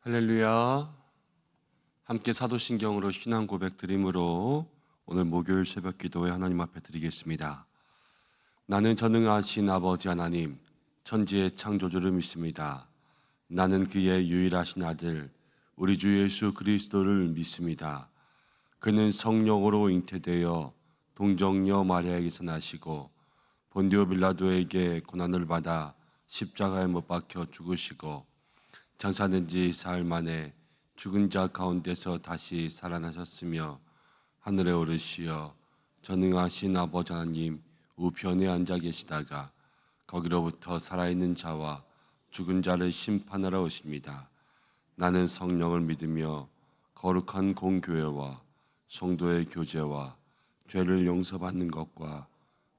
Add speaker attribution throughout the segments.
Speaker 1: 할렐루야. 함께 사도신경으로 신앙 고백 드림으로 오늘 목요일 새벽 기도회 하나님 앞에 드리겠습니다. 나는 전능하신 아버지 하나님, 천지의 창조주를 믿습니다. 나는 그의 유일하신 아들 우리 주 예수 그리스도를 믿습니다. 그는 성령으로 잉태되어 동정녀 마리아에게서 나시고 본디오 빌라도에게 고난을 받아 십자가에 못 박혀 죽으시고 장사된 지 사흘 만에 죽은 자 가운데서 다시 살아나셨으며 하늘에 오르시어 전능하신 아버지 하나님 우편에 앉아 계시다가 거기로부터 살아있는 자와 죽은 자를 심판하러 오십니다. 나는 성령을 믿으며 거룩한 공교회와 성도의 교제와 죄를 용서받는 것과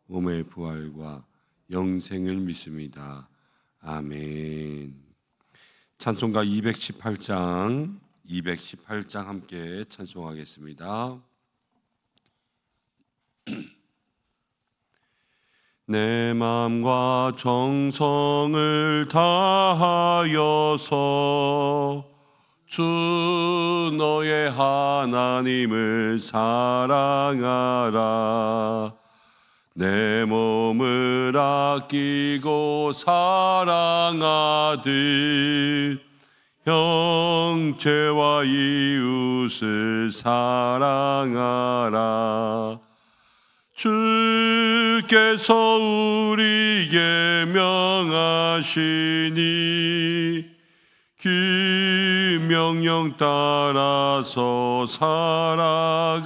Speaker 1: 몸의 부활과 영생을 믿습니다. 아멘. 찬송가 218장 함께 찬송하겠습니다. 내 마음과 정성을 다하여서 주 너의 하나님을 사랑하라. 내 몸을 아끼고 사랑하듯 형제와 이웃을 사랑하라. 주께서 우리에게 명하시니 그 명령 따라서 살아가리.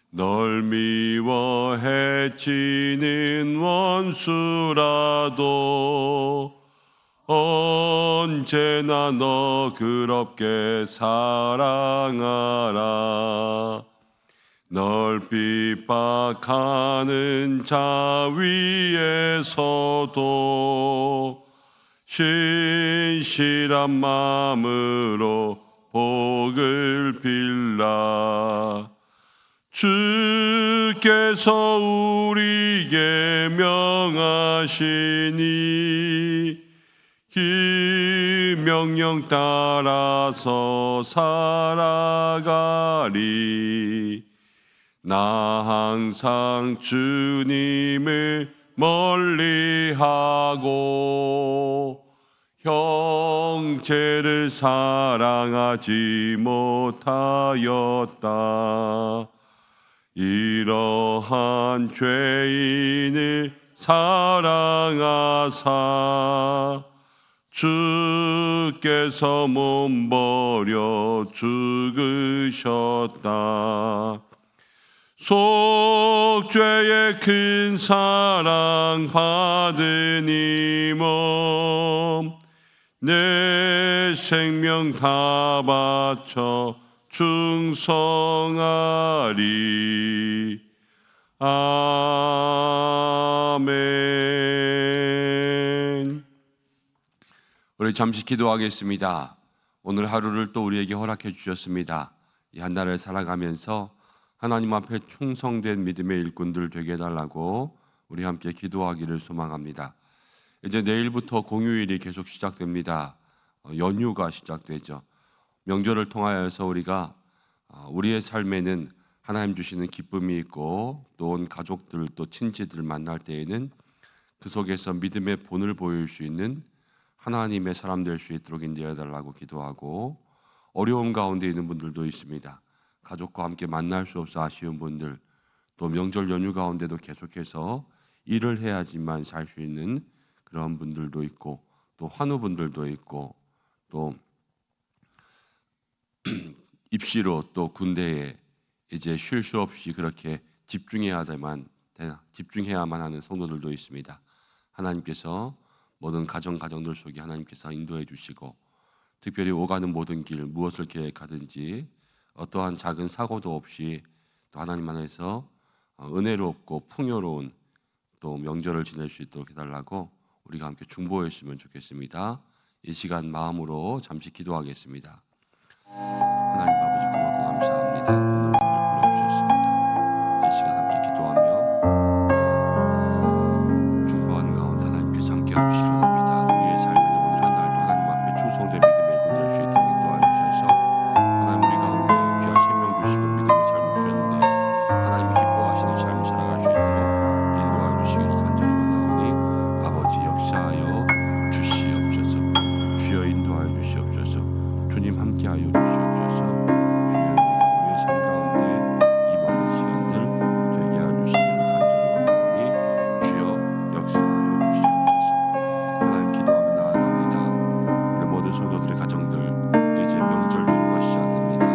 Speaker 1: 널 미워 해치는 원수라도 언제나 너 그럽게 사랑하라. 널 핍박하는 자 위에서도 신실한 마음으로 복을 빌라. 주께서 우리에게 명하시니 그 명령 따라서 살아가리. 나 항상 주님을 멀리하고 형제를 사랑하지 못하였다. 이러한 죄인을 사랑하사 주께서 몸버려 죽으셨다. 속죄의 큰 사랑 받은 이 몸 내 생명 다 바쳐 충성하리. 아멘. 우리 잠시 기도하겠습니다. 오늘 하루를 또 우리에게 허락해 주셨습니다. 이 한 날을 살아가면서 하나님 앞에 충성된 믿음의 일꾼들 되게 해달라고 우리 함께 기도하기를 소망합니다. 이제 내일부터 공휴일이 계속 시작됩니다. 연휴가 시작되죠. 명절을 통하여서 우리가 우리의 삶에는 하나님 주시는 기쁨이 있고 또 온 가족들 또 친지들 만날 때에는 그 속에서 믿음의 본을 보일 수 있는 하나님의 사람 될 수 있도록 인도해 달라고 기도하고, 어려움 가운데 있는 분들도 있습니다. 가족과 함께 만날 수 없어 아쉬운 분들, 또 명절 연휴 가운데도 계속해서 일을 해야지만 살 수 있는 그런 분들도 있고, 또 환우분들도 있고, 또 입시로 또 군대에 이제 쉴 수 없이 그렇게 집중해야만 하는 성도들도 있습니다. 하나님께서 모든 가정들 속에 하나님께서 인도해 주시고, 특별히 오가는 모든 길 무엇을 계획하든지 어떠한 작은 사고도 없이 또 하나님 안에서 은혜롭고 풍요로운 또 명절을 지낼 수 있도록 해달라고 우리가 함께 중보했으면 좋겠습니다. 이 시간 마음으로 잠시 기도하겠습니다. 하나님 아버지 고맙고 감사합니다. 오늘 우리를 불러주셨습니다. 이 시간 함께 기도하며 중보하는 가운데 하나님께서 함께 해주시기 원합니다. 우리의 삶에는 오늘 한 날도 하나님 앞에 충성된 믿음의 존재할 수 있도록 인도하여 주셔서 하나님 우리 가운데 귀한 생명 주시고 믿음의 삶을 주셨는데 하나님이 기뻐하시는 삶을 살아갈 수 있도록 인도하여 주시기를 간절히 원하오니 아버지 역사하여 주시옵소서. 주여 인도하여 주시옵소서. 주님 함께하여 주시옵소서. 주여 내가 우리의 삶 가운데 임하는 시간들 되게 하여 주시기를 간절히 원하오니 주여 역사하여 주시옵소서. 하나님 기도하며 나아갑니다. 우리 모든 성도들의 가정들 이제 명절 연휴가 시작됩니다.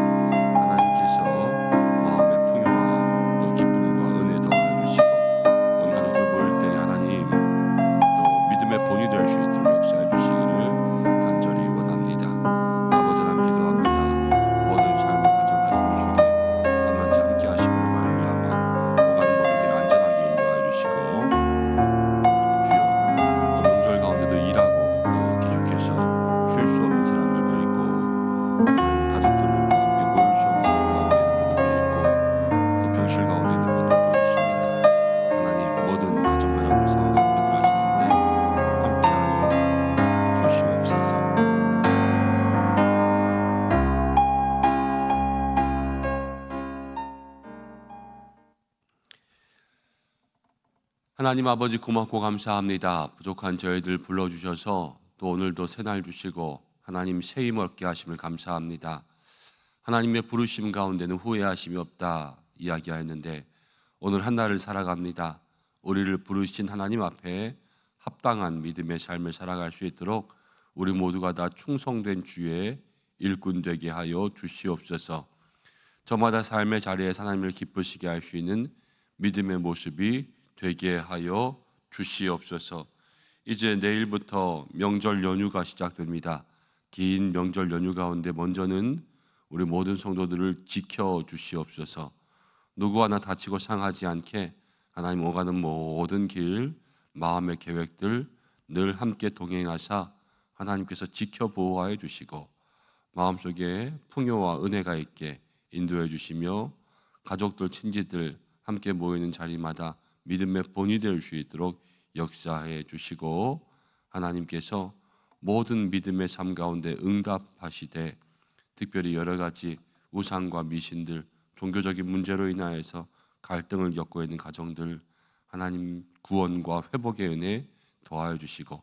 Speaker 1: 하나님께서 마음의 풍요와 또 기쁨과 은혜 더하여 주시고 온 가족들 모일 때 하나님 또 믿음의 본이 될 수 있도록 역사해 주시기를 간절히 원합니다. 아버지 하나님 기도합니다. 모든 삶의 가정 가정을 주게 아버지 함께 하심으로 말미암아 오가는 모든 길 안전하게 인도하여 주시고 주여 또 명절 가운데도 일하고 또 계속해서 쉴 수 없는 사람들도 있고 하나님 가족들과 함께 모일 수 없는 상황 가운데 있는 분들도 있고 또 병실 가운데 있는 분들도 있습니다. 하나님 모든 가정 가정들 상황 가운데 하시는데 함께하여 주시옵소서. 하나님 아버지 고맙고 감사합니다. 부족한 저희들 불러주셔서 또 오늘도 새날 주시고 하나님 새힘 얻게 하심을 감사합니다. 하나님의 부르심 가운데는 후회하심이 없다 이야기하였는데 오늘 한날을 살아갑니다. 우리를 부르신 하나님 앞에 합당한 믿음의 삶을 살아갈 수 있도록 우리 모두가 다 충성된 주의 일꾼 되게 하여 주시옵소서. 저마다 삶의 자리에서 하나님을 기쁘시게 할 수 있는 믿음의 모습이 되게 하여 주시옵소서. 이제 내일부터 명절 연휴가 시작됩니다. 긴 명절 연휴 가운데 먼저는 우리 모든 성도들을 지켜 주시옵소서. 누구 하나 다치고 상하지 않게 하나님 오가는 모든 길 마음의 계획들 늘 함께 동행하사 하나님께서 지켜 보호하여 주시고 마음속에 풍요와 은혜가 있게 인도해 주시며 가족들 친지들 함께 모이는 자리마다 믿음의 본이 될 수 있도록 역사해 주시고 하나님께서 모든 믿음의 삶 가운데 응답하시되 특별히 여러 가지 우상과 미신들 종교적인 문제로 인하여서 갈등을 겪고 있는 가정들 하나님 구원과 회복의 은혜 더하여 주시고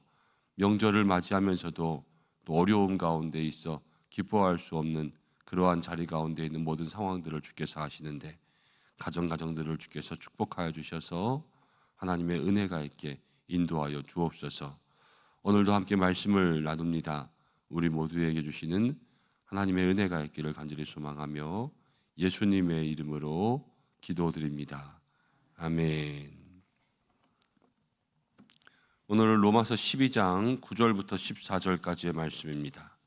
Speaker 1: 명절을 맞이하면서도 또 어려움 가운데 있어 기뻐할 수 없는 그러한 자리 가운데 있는 모든 상황들을 주께서 아시는데 가정들을 주께서 축복하여 주셔서 하나님의 은혜가 있게 인도하여 주옵소서. 오늘도 함께 말씀을 나눕니다. 우리 모두에게 주시는 하나님의 은혜가 있기를 간절히 소망하며 예수님의 이름으로 기도드립니다. 아멘. 오늘은 로마서 12장 9절부터 14절까지의 말씀입니다.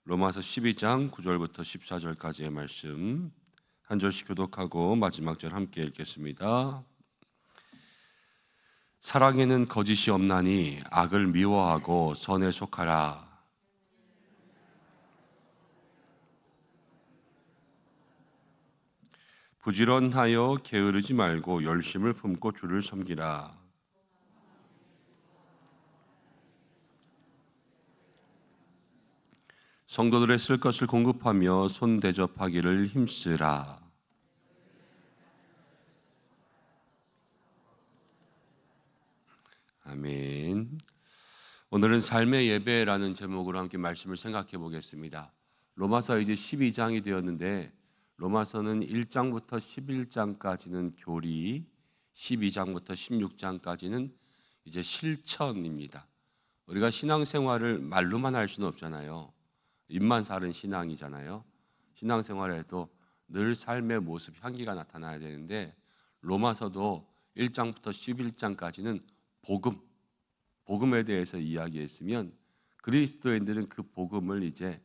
Speaker 1: 로마서 12장 9절부터 14절까지의 말씀 한 절씩 교독하고 마지막 절 함께 읽겠습니다. 사랑에는 거짓이 없나니 악을 미워하고 선에 속하라. 부지런하여 게으르지 말고 열심을 품고 주를 섬기라. 성도들의 쓸 것을 공급하며 손 대접하기를 힘쓰라. 아멘. 오늘은 삶의 예배라는 제목으로 함께 말씀을 생각해 보겠습니다. 로마서 이제 12장이 되었는데 로마서는 1장부터 11장까지는 교리, 12장부터 16장까지는 이제 실천입니다. 우리가 신앙생활을 말로만 할 수는 없잖아요. 입만 사는 신앙이잖아요. 신앙생활에도 늘 삶의 모습, 향기가 나타나야 되는데 로마서도 1장부터 11장까지는 복음에 대해서 이야기했으면 그리스도인들은 그 복음을 이제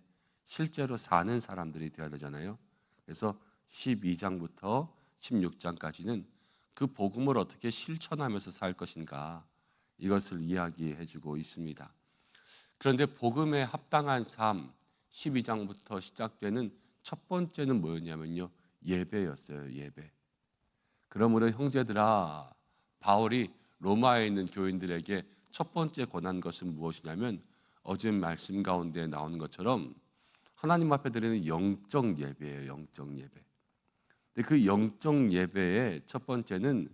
Speaker 1: 실제로 사는 사람들이 되어야 되잖아요. 그래서 12장부터 16장까지는 그 복음을 어떻게 실천하면서 살 것인가, 이것을 이야기해주고 있습니다. 그런데 복음에 합당한 삶, 12장부터 시작되는 첫 번째는 뭐였냐면요, 예배였어요. 예배. 그러므로 형제들아, 바울이 로마에 있는 교인들에게 첫 번째 권한 것은 무엇이냐면, 어제 말씀 가운데 나오는 것처럼 하나님 앞에 드리는 영적 예배예요. 영적 예배. 근데 그 영적 예배의 첫 번째는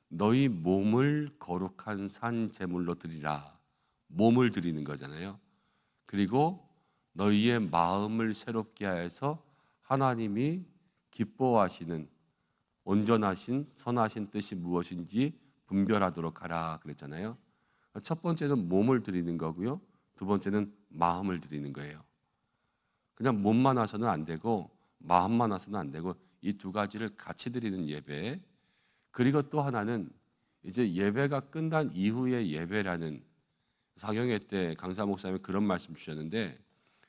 Speaker 1: 너희 몸을 거룩한 산 제물로 드리라. 몸을 드리는 거잖아요. 그리고 너희의 마음을 새롭게 하여서 하나님이 기뻐하시는 온전하신 선하신 뜻이 무엇인지 분별하도록 하라 그랬잖아요. 첫 번째는 몸을 드리는 거고요. 두 번째는 마음을 드리는 거예요. 그냥 몸만 와서는 안 되고 마음만 와서는 안 되고 이 두 가지를 같이 드리는 예배. 그리고 또 하나는 이제 예배가 끝난 이후의 예배라는, 사경회 때 강사 목사님이 그런 말씀 주셨는데,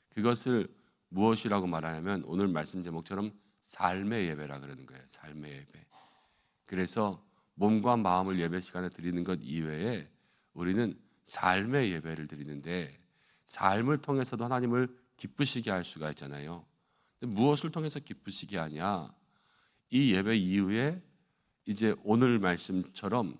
Speaker 1: 그것을 무엇이라고 말하냐면 오늘 말씀 제목처럼 삶의 예배라 그러는 거예요. 삶의 예배. 그래서 몸과 마음을 예배 시간에 드리는 것 이외에 우리는 삶의 예배를 드리는데, 삶을 통해서도 하나님을 기쁘시게 할 수가 있잖아요. 근데 무엇을 통해서 기쁘시게 하냐? 이 예배 이후에 이제 오늘 말씀처럼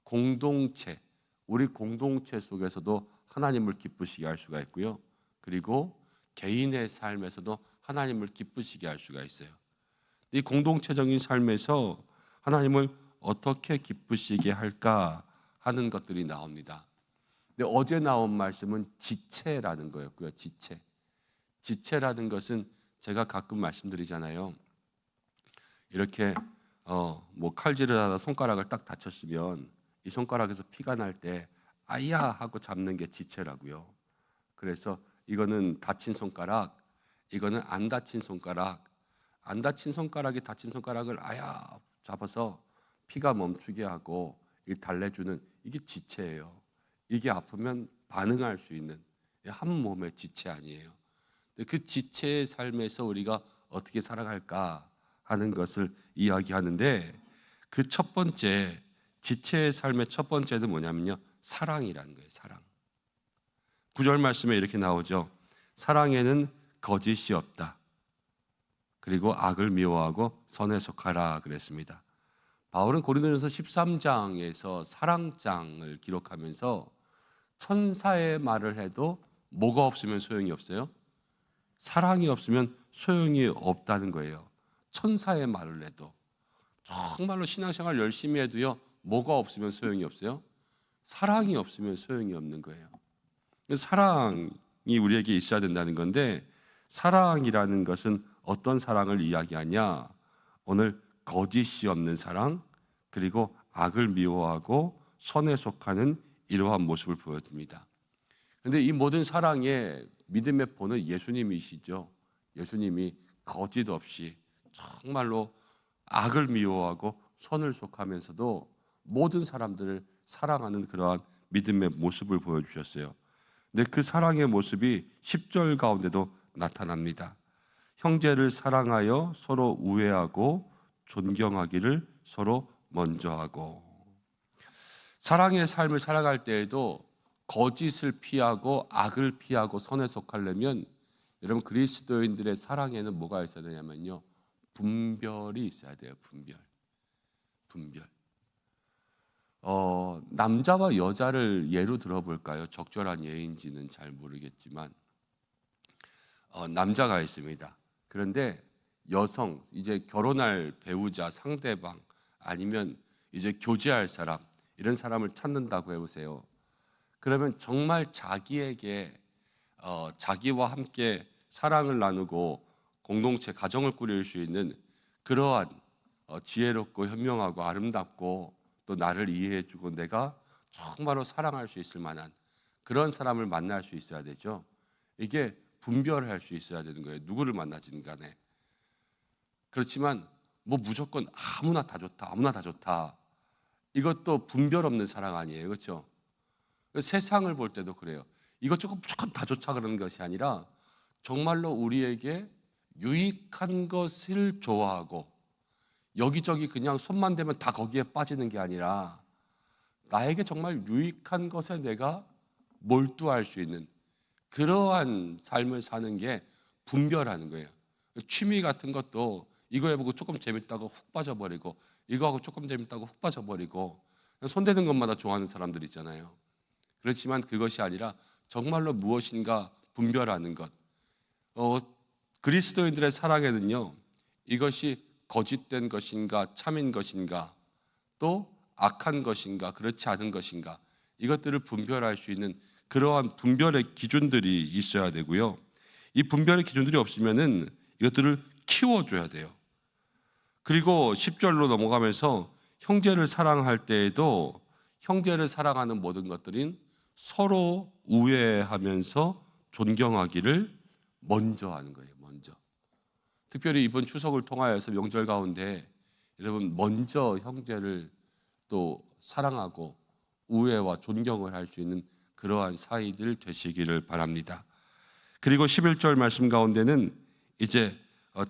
Speaker 1: 공동체, 우리 공동체 속에서도 하나님을 기쁘시게 할 수가 있고요. 그리고 개인의 삶에서도 하나님을 기쁘시게 할 수가 있어요. 이 공동체적인 삶에서 하나님을 어떻게 기쁘시게 할까 하는 것들이 나옵니다. 근데 어제 나온 말씀은 지체라는 거였고요. 지체. 지체라는 것은 제가 가끔 말씀드리잖아요. 이렇게 뭐 칼질을 하다 손가락을 딱 다쳤으면 이 손가락에서 피가 날 때 아야 하고 잡는 게 지체라고요. 그래서 이거는 다친 손가락, 이거는 안 다친 손가락. 안 다친 손가락이 다친 손가락을 아야 잡아서 피가 멈추게 하고 이 달래주는, 이게 지체예요. 이게 아프면 반응할 수 있는 한 몸의 지체 아니에요. 그 지체의 삶에서 우리가 어떻게 살아갈까 하는 것을 이야기하는데, 그 첫 번째 지체의 삶의 첫 번째는 뭐냐면요, 사랑이라는 거예요. 사랑. 9절 말씀에 이렇게 나오죠. 사랑에는 거짓이 없다. 그리고 악을 미워하고 선에 속하라 그랬습니다. 바울은 고린도전서 13장에서 사랑장을 기록하면서 천사의 말을 해도 뭐가 없으면 소용이 없어요? 사랑이 없으면 소용이 없다는 거예요. 천사의 말을 해도, 정말로 신앙생활 열심히 해도요, 뭐가 없으면 소용이 없어요? 사랑이 없으면 소용이 없는 거예요. 사랑이 우리에게 있어야 된다는 건데, 사랑이라는 것은 어떤 사랑을 이야기하냐? 오늘 거짓이 없는 사랑, 그리고 악을 미워하고 선에 속하는 이러한 모습을 보여줍니다. 그런데 이 모든 사랑의 믿음의 본은 예수님이시죠. 예수님이 거짓 없이 정말로 악을 미워하고 선을 속하면서도 모든 사람들을 사랑하는 그러한 믿음의 모습을 보여주셨어요. 근데 그 사랑의 모습이 10절 가운데도 나타납니다. 형제를 사랑하여 서로 우애하고 존경하기를 서로 먼저 하고. 사랑의 삶을 살아갈 때에도 거짓을 피하고 악을 피하고 선에 속하려면, 여러분 그리스도인들의 사랑에는 뭐가 있어야 되냐면요, 분별이 있어야 돼요. 분별. 남자와 여자를 예로 들어볼까요? 적절한 예인지는 잘 모르겠지만 남자가 있습니다. 그런데 여성, 이제 결혼할 배우자, 상대방, 아니면 이제 교제할 사람, 이런 사람을 찾는다고 해보세요. 그러면 정말 자기에게 자기와 함께 사랑을 나누고 공동체 가정을 꾸릴 수 있는 그러한 지혜롭고 현명하고 아름답고 또 나를 이해해주고 내가 정말로 사랑할 수 있을 만한 그런 사람을 만날 수 있어야 되죠. 이게 분별할 수 있어야 되는 거예요. 누구를 만나든 간에. 그렇지만 뭐 무조건 아무나 다 좋다. 이것도 분별 없는 사랑 아니에요. 그렇죠? 세상을 볼 때도 그래요. 이것저것 무조건 다 좋다 그러는 것이 아니라 정말로 우리에게 유익한 것을 좋아하고 여기저기 그냥 손만 대면 다 거기에 빠지는 게 아니라 나에게 정말 유익한 것에 내가 몰두할 수 있는 그러한 삶을 사는 게 분별하는 거예요. 취미 같은 것도 이거 해보고 조금 재밌다고 훅 빠져버리고 이거 하고 조금 재밌다고 훅 빠져버리고 손대는 것마다 좋아하는 사람들 있잖아요. 그렇지만 그것이 아니라 정말로 무엇인가 분별하는 것. 그리스도인들의 사랑에는요, 이것이 거짓된 것인가 참인 것인가 또 악한 것인가 그렇지 않은 것인가 이것들을 분별할 수 있는 그러한 분별의 기준들이 있어야 되고요. 이 분별의 기준들이 없으면은 이것들을 키워줘야 돼요. 그리고 10절로 넘어가면서 형제를 사랑할 때에도 형제를 사랑하는 모든 것들인 서로 우애하면서 존경하기를 먼저 하는 거예요. 먼저. 특별히 이번 추석을 통하여서 명절 가운데 여러분 먼저 형제를 또 사랑하고 우애와 존경을 할 수 있는 그러한 사이들 되시기를 바랍니다. 그리고 11절 말씀 가운데는 이제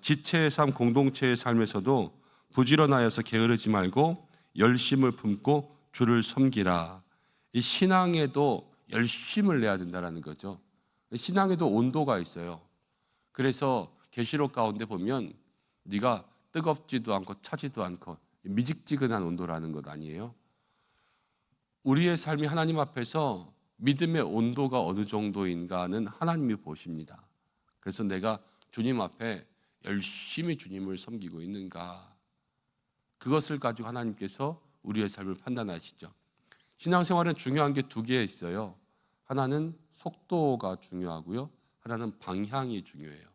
Speaker 1: 지체의 삶, 공동체의 삶에서도 부지런하여서 게으르지 말고 열심을 품고 주를 섬기라. 이 신앙에도 열심을 내야 된다는 거죠. 신앙에도 온도가 있어요. 그래서 계시록 가운데 보면 네가 뜨겁지도 않고 차지도 않고 미직지근한 온도라는 것 아니에요. 우리의 삶이 하나님 앞에서 믿음의 온도가 어느 정도인가는 하나님이 보십니다. 그래서 내가 주님 앞에 열심히 주님을 섬기고 있는가, 그것을 가지고 하나님께서 우리의 삶을 판단하시죠. 신앙생활은 중요한 게 두 개 있어요. 하나는 속도가 중요하고요, 하나는 방향이 중요해요.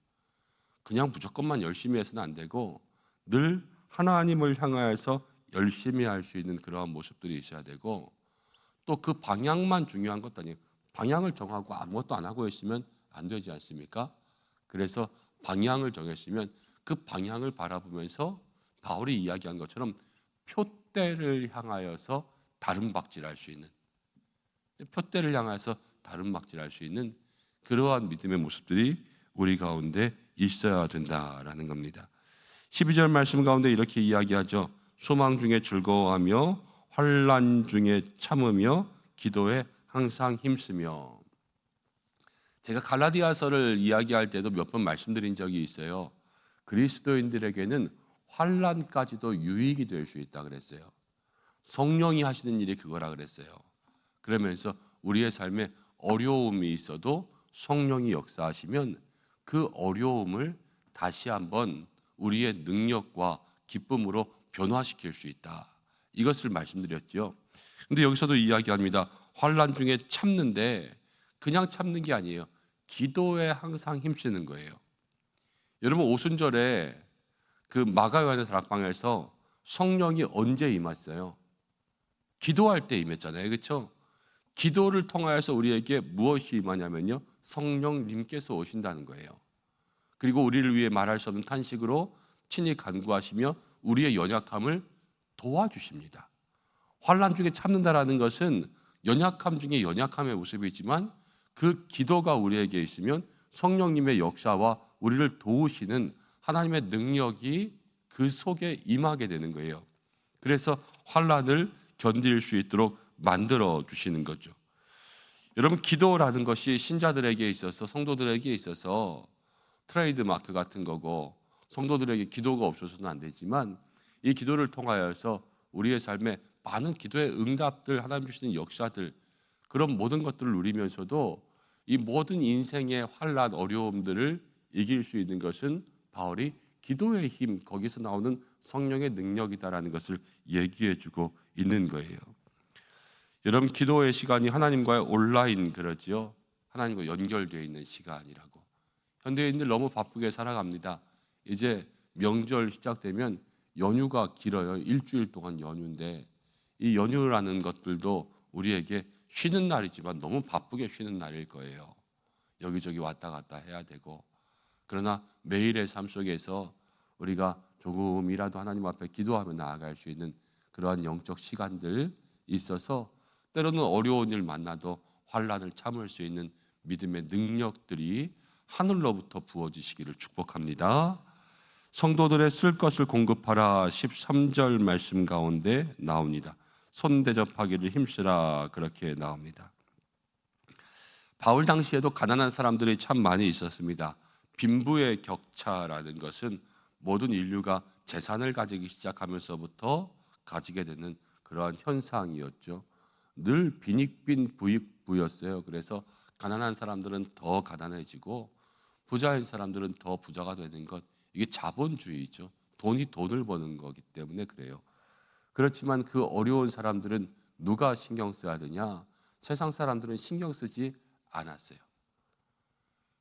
Speaker 1: 그냥 무조건만 열심히 해서는 안 되고 늘 하나님을 향하여서 열심히 할 수 있는 그러한 모습들이 있어야 되고, 또 그 방향만 중요한 것도 아니에요. 방향을 정하고 아무것도 안 하고 있으면 안 되지 않습니까? 그래서 방향을 정했으면 그 방향을 바라보면서 바울이 이야기한 것처럼 표대를 향하여서 다름박질할 수 있는, 표대를 향해서 다름박질할 수 있는 그러한 믿음의 모습들이 우리 가운데 있어야 된다라는 겁니다. 12절 말씀 가운데 이렇게 이야기하죠. 소망 중에 즐거워하며 환난 중에 참으며 기도에 항상 힘쓰며. 제가 갈라디아서를 이야기할 때도 몇 번 말씀드린 적이 있어요. 그리스도인들에게는 환난까지도 유익이 될 수 있다 그랬어요. 성령이 하시는 일이 그거라 그랬어요. 그러면서 우리의 삶에 어려움이 있어도 성령이 역사하시면 그 어려움을 다시 한번 우리의 능력과 기쁨으로 변화시킬 수 있다. 이것을 말씀드렸죠. 근데 여기서도 이야기합니다. 환난 중에 참는데 그냥 참는 게 아니에요. 기도에 항상 힘쓰는 거예요. 여러분 오순절에 그 마가 요한의 다락방에서 성령이 언제 임했어요? 기도할 때 임했잖아요. 그렇죠? 기도를 통하여서 우리에게 무엇이 임하냐면요, 성령님께서 오신다는 거예요. 그리고 우리를 위해 말할 수 없는 탄식으로 친히 간구하시며 우리의 연약함을 도와주십니다. 환난 중에 참는다라는 것은 연약함 중에 연약함의 모습이지만 그 기도가 우리에게 있으면 성령님의 역사와 우리를 도우시는 하나님의 능력이 그 속에 임하게 되는 거예요. 그래서 환난을 견딜 수 있도록 만들어 주시는 거죠. 여러분 기도라는 것이 신자들에게 있어서, 성도들에게 있어서 트레이드 마크 같은 거고, 성도들에게 기도가 없어서는 안 되지만 이 기도를 통하여서 우리의 삶에 많은 기도의 응답들, 하나님 주시는 역사들, 그런 모든 것들을 누리면서도 이 모든 인생의 환난, 어려움들을 이길 수 있는 것은 바울이 기도의 힘, 거기서 나오는 성령의 능력이다라는 것을 얘기해주고 있는 거예요. 여러분 기도의 시간이 하나님과의 온라인 그러지요. 하나님과 연결되어 있는 시간이라고. 현대인들 너무 바쁘게 살아갑니다. 이제 명절 시작되면 연휴가 길어요. 일주일 동안 연휴인데 이 연휴라는 것들도 우리에게 쉬는 날이지만 너무 바쁘게 쉬는 날일 거예요. 여기저기 왔다 갔다 해야 되고. 그러나 매일의 삶 속에서 우리가 조금이라도 하나님 앞에 기도하며 나아갈 수 있는 그러한 영적 시간들 있어서 때로는 어려운 일 만나도 환난을 참을 수 있는 믿음의 능력들이 하늘로부터 부어지시기를 축복합니다. 성도들의 쓸 것을 공급하라 13절 말씀 가운데 나옵니다. 손 대접하기를 힘쓰라 그렇게 나옵니다. 바울 당시에도 가난한 사람들이 참 많이 있었습니다. 빈부의 격차라는 것은 모든 인류가 재산을 가지기 시작하면서부터 가지게 되는 그러한 현상이었죠. 늘 빈익빈 부익부였어요. 그래서 가난한 사람들은 더 가난해지고 부자인 사람들은 더 부자가 되는 것, 이게 자본주의죠. 돈이 돈을 버는 거기 때문에 그래요. 그렇지만 그 어려운 사람들은 누가 신경 써야 되냐? 세상 사람들은 신경 쓰지 않았어요.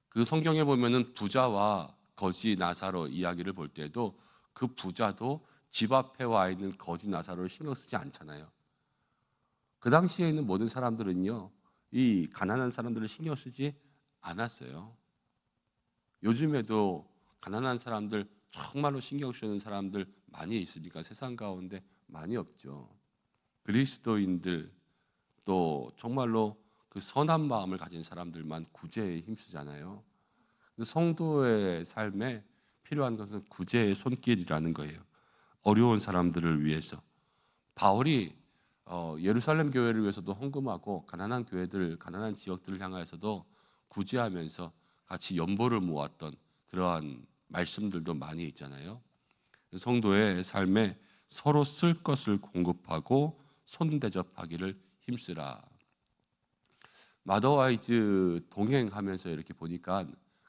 Speaker 1: 그 성경에 보면은 부자와 거지 나사로 이야기를 볼 때도 그 부자도 집 앞에 와 있는 거지 나사로를 신경 쓰지 않잖아요. 그 당시에 있는 모든 사람들은요, 이 가난한 사람들을 신경 쓰지 않았어요. 요즘에도 가난한 사람들 정말로 신경 쓰는 사람들 많이 있습니까? 세상 가운데 많이 없죠. 그리스도인들 또 정말로 그 선한 마음을 가진 사람들만 구제에 힘쓰잖아요. 성도의 삶에 필요한 것은 구제의 손길이라는 거예요. 어려운 사람들을 위해서. 바울이 예루살렘 교회를 위해서도 헌금하고 가난한 교회들, 가난한 지역들을 향하여서도 구제하면서 같이 연보를 모았던 그러한 말씀들도 많이 있잖아요. 성도의 삶에 서로 쓸 것을 공급하고 손 대접하기를 힘쓰라. 마더와이즈 동행하면서 이렇게 보니까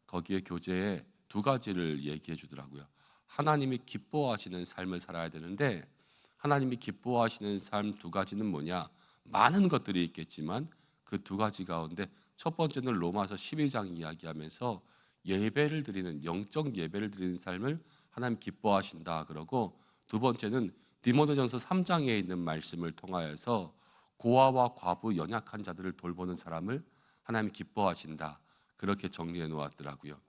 Speaker 1: 거기에 교재에 두 가지를 얘기해 주더라고요. 하나님이 기뻐하시는 삶을 살아야 되는데 하나님이 기뻐하시는 삶 두 가지는 뭐냐? 많은 것들이 있겠지만 그 두 가지 가운데 첫 번째는 로마서 12장 이야기하면서 예배를 드리는 영적 예배를 드리는 삶을 하나님 기뻐하신다 그러고 두 번째는 디모데전서 3장에 있는 말씀을 통하여서 고아와 과부 연약한 자들을 돌보는 사람을 하나님 기뻐하신다 그렇게 정리해 놓았더라고요.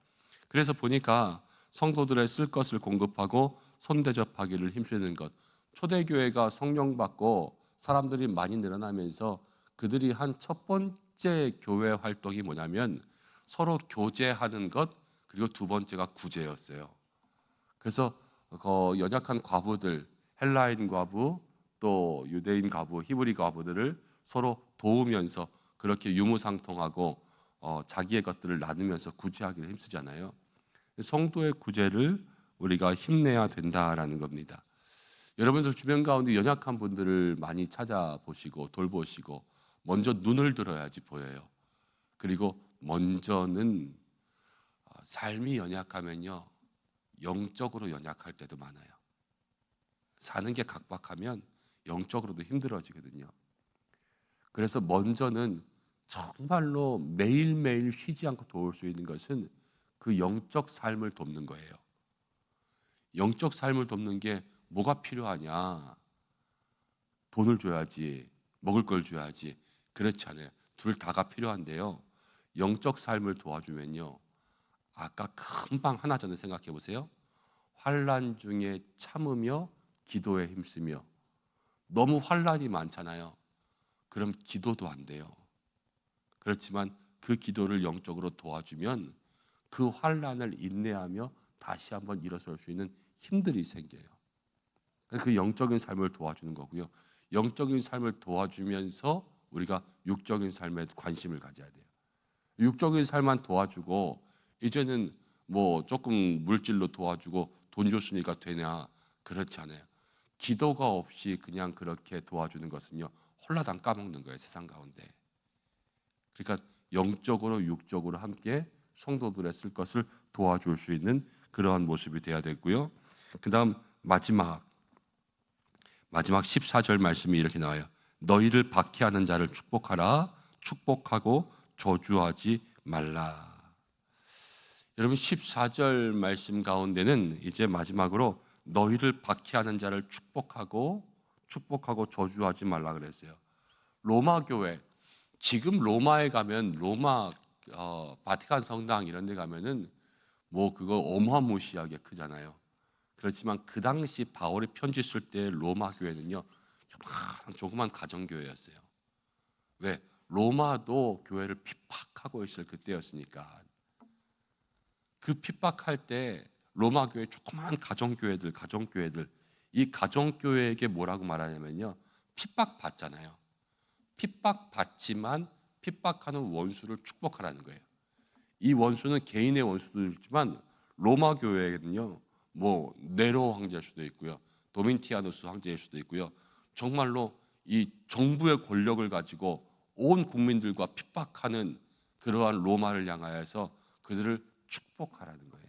Speaker 1: 그래서 보니까 성도들의 쓸 것을 공급하고 손 대접하기를 힘쓰는 것, 초대교회가 성령 받고 사람들이 많이 늘어나면서 그들이 한 첫 번째 교회 활동이 뭐냐면 서로 교제하는 것, 그리고 두 번째가 구제였어요. 그래서 연약한 과부들, 헬라인 과부, 또 유대인 과부, 히브리 과부들을 서로 도우면서 그렇게 유무상통하고 자기의 것들을 나누면서 구제하기를 힘쓰잖아요. 성도의 구제를 우리가 힘내야 된다라는 겁니다. 여러분들 주변 가운데 연약한 분들을 많이 찾아보시고 돌보시고 먼저 눈을 들어야지 보여요. 그리고 먼저는 삶이 연약하면요 영적으로 연약할 때도 많아요. 사는 게 각박하면 영적으로도 힘들어지거든요. 그래서 먼저는 정말로 매일매일 쉬지 않고 도울 수 있는 것은 그 영적 삶을 돕는 거예요. 영적 삶을 돕는 게 뭐가 필요하냐? 돈을 줘야지, 먹을 걸 줘야지. 그렇지 않아요. 둘 다가 필요한데요. 영적 삶을 도와주면요. 아까 금방 하나 전에 생각해 보세요. 환난 중에 참으며 기도에 힘쓰며. 너무 환난이 많잖아요. 그럼 기도도 안 돼요. 그렇지만 그 기도를 영적으로 도와주면 그 환난을 인내하며 다시 한번 일어설 수 있는 힘들이 생겨요. 그 영적인 삶을 도와주는 거고요. 영적인 삶을 도와주면서 우리가 육적인 삶에 관심을 가져야 돼요. 육적인 삶만 도와주고 이제는 뭐 조금 물질로 도와주고 돈 줬으니까 되냐? 그렇지 않아요. 기도가 없이 그냥 그렇게 도와주는 것은요. 홀라당 까먹는 거예요. 세상 가운데. 그러니까 영적으로 육적으로 함께 성도들의 쓸 것을 도와줄 수 있는 그러한 모습이 돼야 되고요. 그다음 마지막 14절 말씀이 이렇게 나와요. 너희를 박해하는 자를 축복하라. 축복하고 저주하지 말라. 여러분 14절 말씀 가운데는 이제 마지막으로 너희를 박해하는 자를 축복하고 저주하지 말라 그랬어요. 로마 교회, 지금 로마에 가면 로마 바티칸 성당 이런 데 가면은 뭐 그거 어마무시하게 크잖아요. 그렇지만 그 당시 바울이 편지 쓸 때 로마 교회는요 조그만 가정교회였어요. 왜? 로마도 교회를 핍박하고 있을 그때였으니까. 그 핍박할 때 로마 교회 조그마한 가정교회들 이 가정교회에게 뭐라고 말하냐면요, 핍박받잖아요. 핍박받지만 핍박하는 원수를 축복하라는 거예요. 이 원수는 개인의 원수도 있지만 로마 교회에는요, 뭐 네로 황제일 수도 있고요, 도민티아누스 황제일 수도 있고요, 정말로 이 정부의 권력을 가지고 온 국민들과 핍박하는 그러한 로마를 향하여서 그들을 축복하라는 거예요.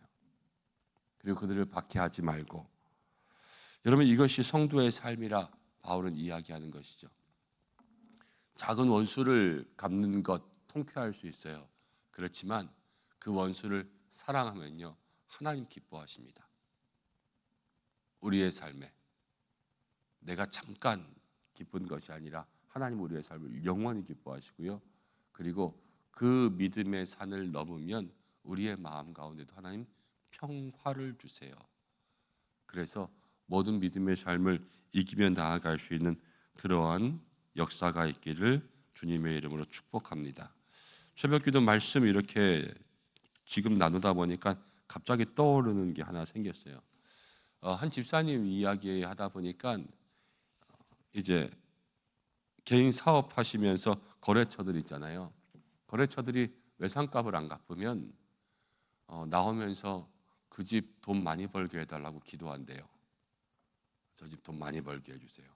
Speaker 1: 그리고 그들을 박해하지 말고. 여러분, 이것이 성도의 삶이라 바울은 이야기하는 것이죠. 작은 원수를 갚는 것 통쾌할 수 있어요. 그렇지만 그 원수를 사랑하면요, 하나님 기뻐하십니다. 우리의 삶에 내가 잠깐 기쁜 것이 아니라 하나님 우리의 삶을 영원히 기뻐하시고요, 그리고 그 믿음의 산을 넘으면 우리의 마음 가운데도 하나님 평화를 주세요. 그래서 모든 믿음의 삶을 이기며 나아갈 수 있는 그러한 역사가 있기를 주님의 이름으로 축복합니다. 새벽기도 말씀 이렇게 지금 나누다 보니까 갑자기 떠오르는 게 하나 생겼어요. 한 집사님 이야기 하다 보니까 이제 개인 사업하시면서 거래처들 있잖아요. 거래처들이 외상값을 안 갚으면 나오면서 그 집 돈 많이 벌게 해달라고 기도한대요. 저 집 돈 많이 벌게 해주세요.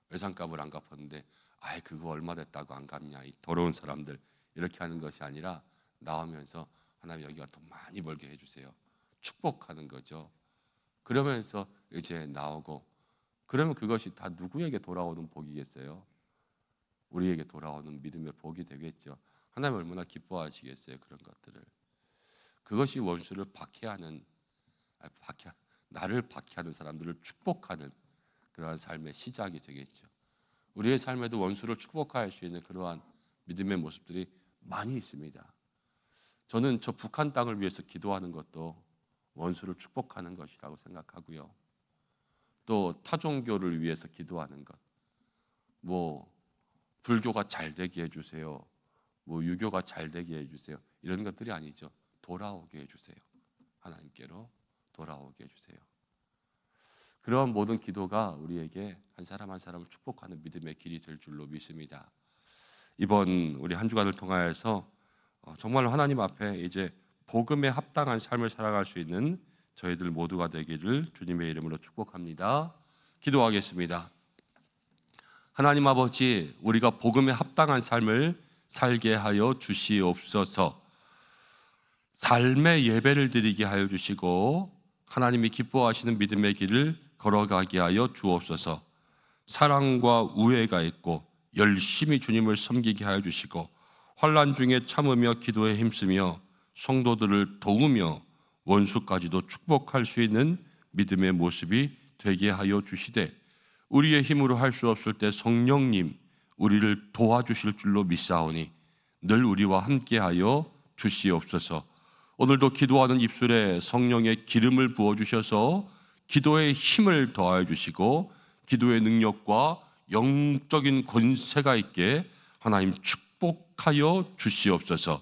Speaker 1: 외상값을 안 갚았는데 아이 그거 얼마 됐다고 안 갚냐, 이 더러운 사람들, 이렇게 하는 것이 아니라 나오면서 하나님 여기가 돈 많이 벌게 해주세요, 축복하는 거죠. 그러면서 이제 나오고, 그러면 그것이 다 누구에게 돌아오는 복이겠어요? 우리에게 돌아오는 믿음의 복이 되겠죠. 하나님 얼마나 기뻐하시겠어요, 그런 것들을. 그것이 원수를 나를 박해하는 사람들을 축복하는 그러한 삶의 시작이 되겠죠. 우리의 삶에도 원수를 축복할 수 있는 그러한 믿음의 모습들이 많이 있습니다. 저는 저 북한 땅을 위해서 기도하는 것도 원수를 축복하는 것이라고 생각하고요, 또 타종교를 위해서 기도하는 것, 뭐 불교가 잘 되게 해주세요, 뭐 유교가 잘 되게 해주세요, 이런 것들이 아니죠. 돌아오게 해주세요. 하나님께로 돌아오게 해주세요. 그런 모든 기도가 우리에게 한 사람 한 사람을 축복하는 믿음의 길이 될 줄로 믿습니다. 이번 우리 한 주간을 통하여서 정말로 하나님 앞에 이제 복음에 합당한 삶을 살아갈 수 있는 저희들 모두가 되기를 주님의 이름으로 축복합니다. 기도하겠습니다. 하나님 아버지, 우리가 복음에 합당한 삶을 살게 하여 주시옵소서. 삶의 예배를 드리게 하여 주시고 하나님이 기뻐하시는 믿음의 길을 걸어가게 하여 주옵소서. 사랑과 우애가 있고 열심히 주님을 섬기게 하여 주시고 환난 중에 참으며 기도에 힘쓰며 성도들을 도우며 원수까지도 축복할 수 있는 믿음의 모습이 되게 하여 주시되, 우리의 힘으로 할 수 없을 때 성령님 우리를 도와주실 줄로 믿사오니 늘 우리와 함께하여 주시옵소서. 오늘도 기도하는 입술에 성령의 기름을 부어주셔서 기도의 힘을 더하여 주시고 기도의 능력과 영적인 권세가 있게 하나님 축복하여 주시옵소서.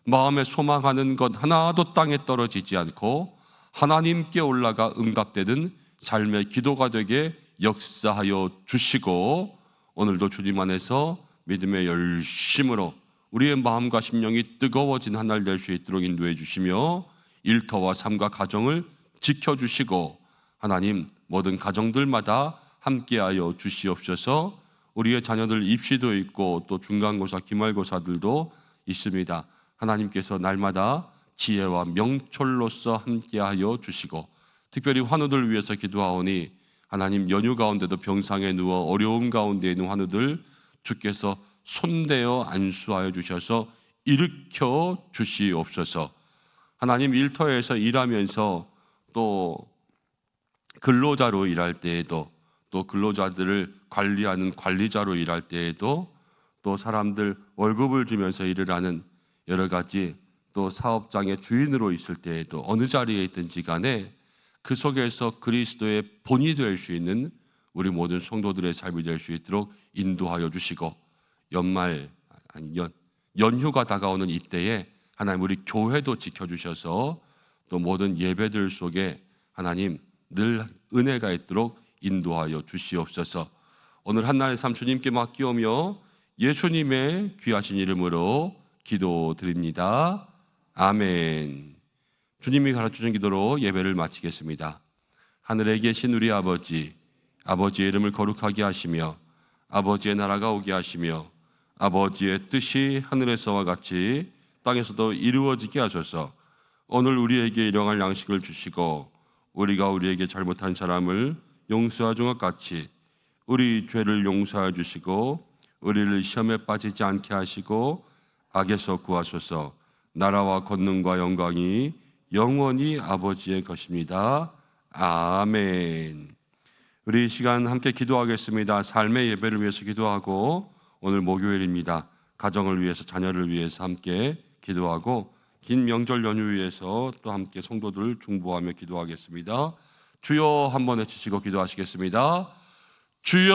Speaker 1: 마음에 소망하는 것 하나도 땅에 떨어지지 않고 하나님께 올라가 응답되는 삶의 기도가 되게 역사하여 주시고, 오늘도 주님 안에서 믿음의 열심으로 우리의 마음과 심령이 뜨거워진 한 날 될 수 있도록 인도해 주시며 일터와 삶과 가정을 지켜주시고 하나님 모든 가정들마다 함께하여 주시옵소서. 우리의 자녀들 입시도 있고 또 중간고사, 기말고사들도 있습니다. 하나님께서 날마다 지혜와 명철로서 함께하여 주시고, 특별히 환우들 위해서 기도하오니 하나님 연휴 가운데도 병상에 누워 어려움 가운데 있는 환우들 주께서 손대어 안수하여 주셔서 일으켜 주시옵소서. 하나님 일터에서 일하면서 또 근로자로 일할 때에도, 또 근로자들을 관리하는 관리자로 일할 때에도, 또 사람들 월급을 주면서 일을 하는 여러 가지 또 사업장의 주인으로 있을 때에도 어느 자리에 있든지 간에 그 속에서 그리스도의 본이 될 수 있는 우리 모든 성도들의 삶이 될 수 있도록 인도하여 주시고, 연휴가 다가오는 이때에 하나님 우리 교회도 지켜주셔서 또 모든 예배들 속에 하나님 늘 은혜가 있도록 인도하여 주시옵소서. 오늘 한나의 삶 주님께 맡기오며 예수님의 귀하신 이름으로 기도드립니다. 아멘. 주님이 가르쳐준 기도로 예배를 마치겠습니다. 하늘에 계신 우리 아버지, 아버지의 이름을 거룩하게 하시며 아버지의 나라가 오게 하시며 아버지의 뜻이 하늘에서와 같이 땅에서도 이루어지게 하소서. 오늘 우리에게 일용할 양식을 주시고 우리가 우리에게 잘못한 사람을 용서하준 것 같이 우리 죄를 용서해 주시고 우리를 시험에 빠지지 않게 하시고 악에서 구하소서. 나라와 권능과 영광이 영원히 아버지의 것입니다. 아멘. 우리 이 시간 함께 기도하겠습니다. 삶의 예배를 위해서 기도하고 오늘 목요일입니다. 가정을 위해서 자녀를 위해서 함께 기도하고 긴 명절 연휴 위해서 또 함께 성도들 중보하며 기도하겠습니다. 주여 한번 외치시고 기도하시겠습니다. 주여